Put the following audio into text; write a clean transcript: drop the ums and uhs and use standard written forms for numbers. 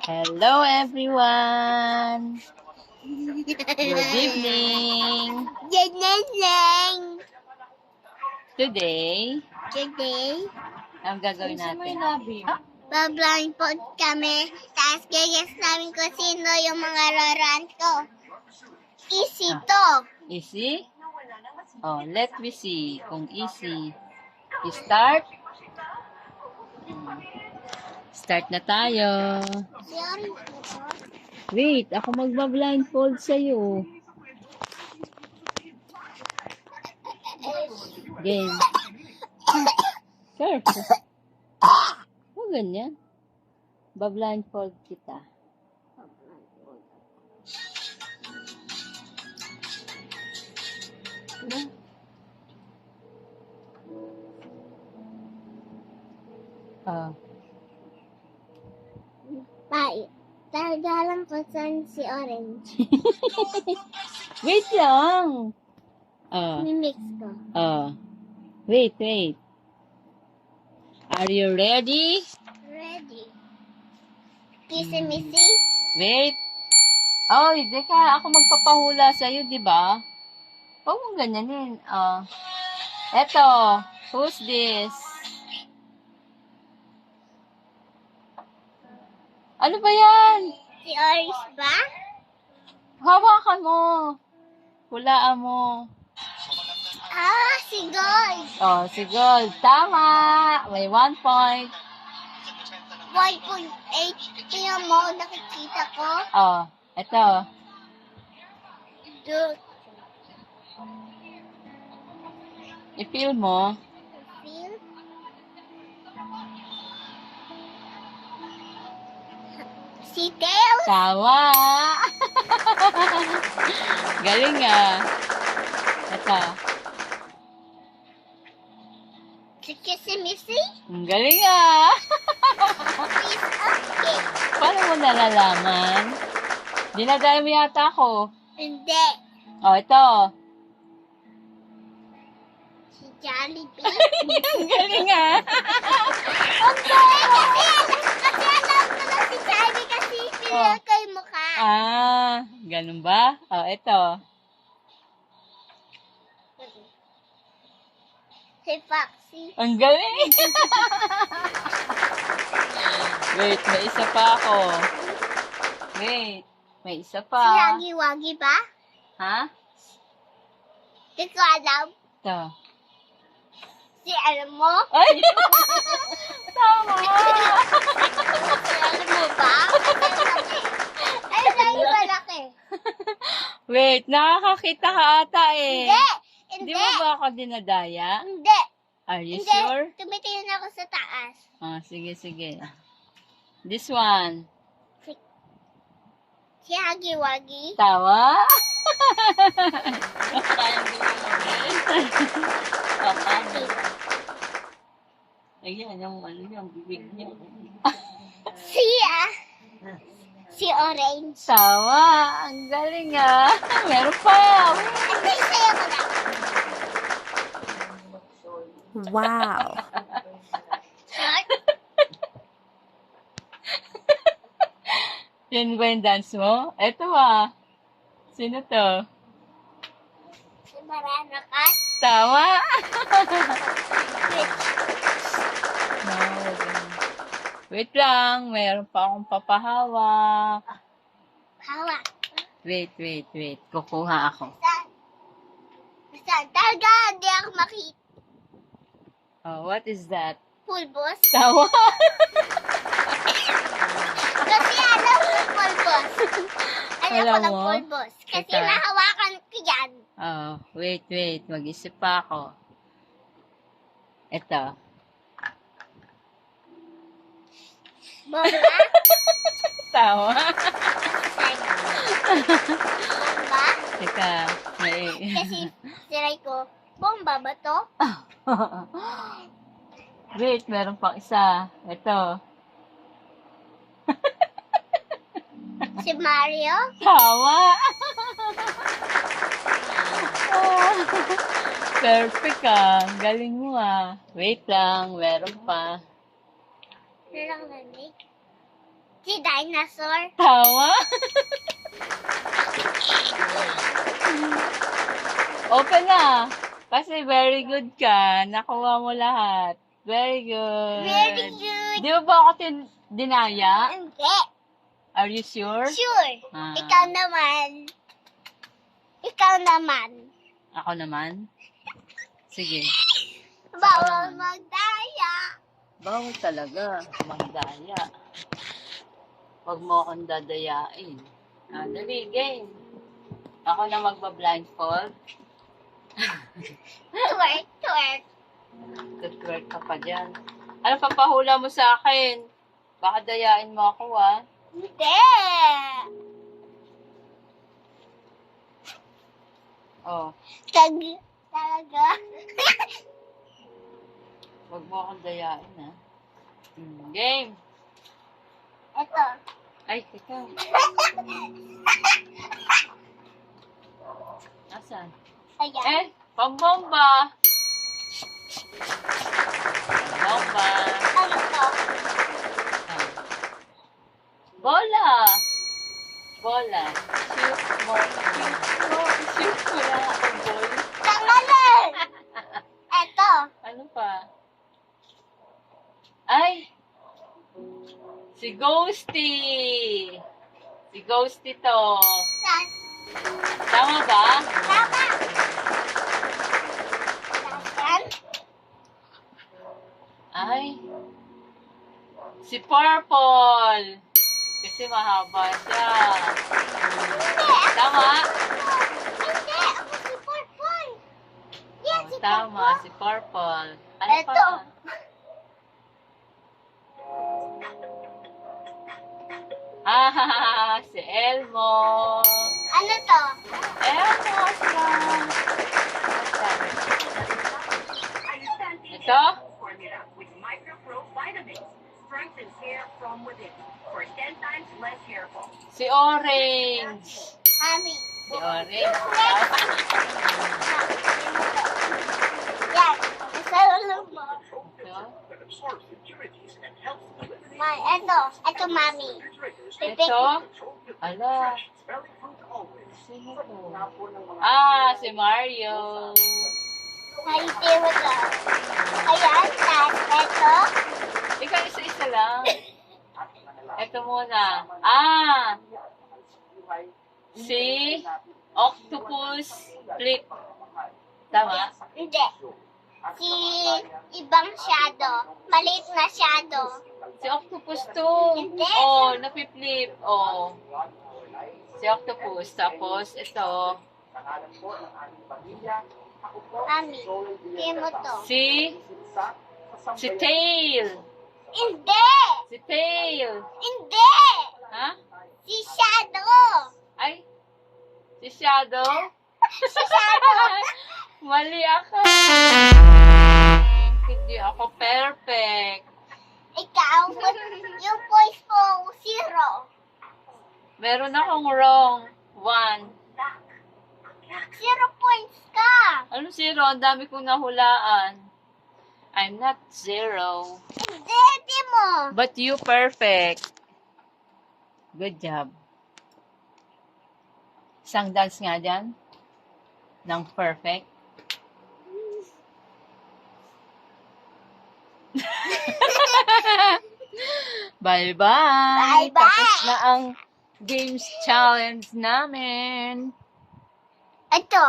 Hello everyone! Good evening! Good evening. Today, Today, ang gagawin natin? bablindfold kami. Tapos gagas namin kung sino yung mga laruan ko. Easy to. Easy? Oh, let me see kung easy. Start? Start na tayo. Sorry. Wait, ako magba-blindfold sa'yo. Game. Careful. Huwag ganyan. Ba-blindfold kita. Ah. Bye. Talaga lang ko saan si Orange. Wait lang. Ah. Mimix ko. Wait. Are you ready? Ready. Kissy-missy. Wait. Oh, hindi ka. Ako magpapahula sa'yo, di ba? Huwag mong ganyanin. Eto. Who's this? Ano ba yan? Si Orange ba? Hawakan mo. Hulaan mo. Si Gold. Oh, si Gold. Tama. May 1 point. 1.8. Tingnan mo, nakikita ko. Oh, eto. Dude. I-feel mo. Feel? Si Tails. Tama. Galing ah. Eto. Si Kissy-missy. Ang galing ah. Please, okay. Paano mo nalalaman? Dinadaya mo yata ako. Hindi. Oh, ito. Si Jollibee. Ang galing ah. Kasi alam ko na si Jollibee kasi sila kay mukha. Ganun ba? Oh, ito. Si Foxy. Ang galing. Wait, may isa pa ako. Wait, may isa Si pa. Hagi-Wagi ba? Ha? Hindi ko alam. Ito. Si alam mo? Ay! Tama! Si alam mo ba? Ay, lagi malaki. Wait, nakakakita ka ata eh. Hindi. Hindi Hindi. mo ba ako dinadaya? Hindi. Are you Hindi. sure? Tumitingin ako sa taas. Sige. This one. Si Hagi-Wagi. Tawa? Ayan, yung bibig niya. Si Orange. Tawa. Ang galing ah. Meron pa. Ito yung saya ko na. Wow. Short. Yan ba yung dance mo? Eto ah. Sino to? Si Banana Cat. Tawa. Which, No, wait lang. Meron pa akong papahawak. hawak. Wait. Kukuha ako. Saan? Talaga, hindi ako makita. Oh, what is that? Pulbos. Tawa. Kasi alam mo yung pulbos. Alam ko Alam ng mo? pulbos. Kasi Teka. nahawakan ko yan. Oh, wait. Mag-isip pa ako. Ito. Bomba? Tawa. Bomba? Teka. May... Kasi siray ko, bomba ba to? Wait, meron pang isa. Ito. Si Mario? Tawa. Perfect ah. Galing mo ah. Wait lang, meron pa. Ano lang nanig? Si dinosaur. Tama. Open na. Kasi very good ka. Nakuha mo lahat. Very good. Very good. Di ba ako dinaya? Hindi. Are you sure? Sure. Ah. Ikaw naman. Ikaw naman. Ako naman? Sige. Bawal naman. magdaya. Bawal talaga. Magdaya. Huwag mo akong dadayain. Dali, game. Ako na magba-blindfold. Twerk, twerk. Tutwerk ka pa dyan. Ano papahula mo sa akin? Baka dayain mo ako, ah. Hindi. Oh, Talaga. huwag mo akong dayain, ha. Game. Ito. Ay, teka. Nasaan? Ayan. Eh, pambomba. Pambomba. Ano to? Ah. Bola. Bola. Shoot mo. Shoot mo. Shoot mo lang ako, ball. Tangalan. Ito. Ano pa? Ay! Si Ghosty! Si Ghosty to. Saan? Tama ba? Tama. Saan? Ay! Si Purple! Kasi mahaba siya. Hindi. Tama? Hindi. Ako si Purple. Yan si Tama, Purple. si Purple. Ano Eto. pa? Ah, si Elmo. Ano to? Elmo siya. Ito? Formula with MicroPro vitamins strengthens hair from within for 10 times less hair fall. Si Orange. Mami. Si Orange. Yan. Nasa ulo mo. Ito? That absorbs impurities and helps eliminate Ito. Ito, mami. Ito? Ala. smelling fruit always. Sino to? Ah, si Mario. Haliti mo to. Ayan. Tapos ito. Ikaw isa-isa lang. Ito muna. Ah! Si Octopus Flip. Tama? Hindi. Si ibang shadow. Maliit na shadow. Si Octopus to. Hindi. Oh, napi-flip. Oh. Si Octopus. Tapos, ito. Mami. Hindi mo to. Si Tail. Hindi. Si Tail. Hindi. Ha? Si shadow. Ay? Si Shadow? Si shadow. Mali ako. Hindi ako perfect. Ikaw, yung voice ko, 0. Meron akong wrong. 1. 0 points ka. Ano 0? Ang dami kong nahulaan. I'm not 0. Hindi, di mo. But you perfect. Good job. Isang dance nga dyan. Ng perfect. Bye-bye. Bye-bye. Tapos na ang games challenge namin. Ito.